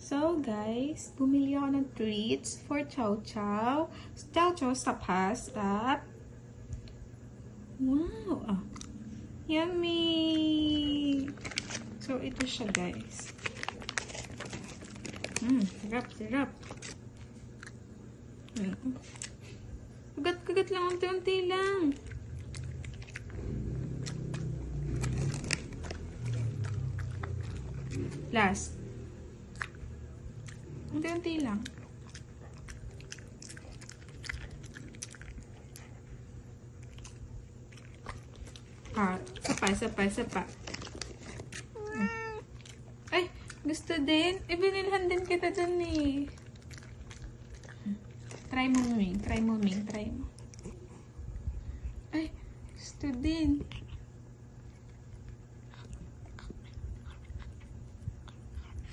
So guys, bumili ako ng treats for Chow Chow. Chow Chow sa pasta. Wow! Ah, yummy! So ito siya guys. Sarap. Kagat lang, unti-unti lang. Last. Unti-unti lang. Sapa. Ay, gusto din. Ibinilhan din kita dun eh. Try mo, Ming. Try mo. Ay, gusto din.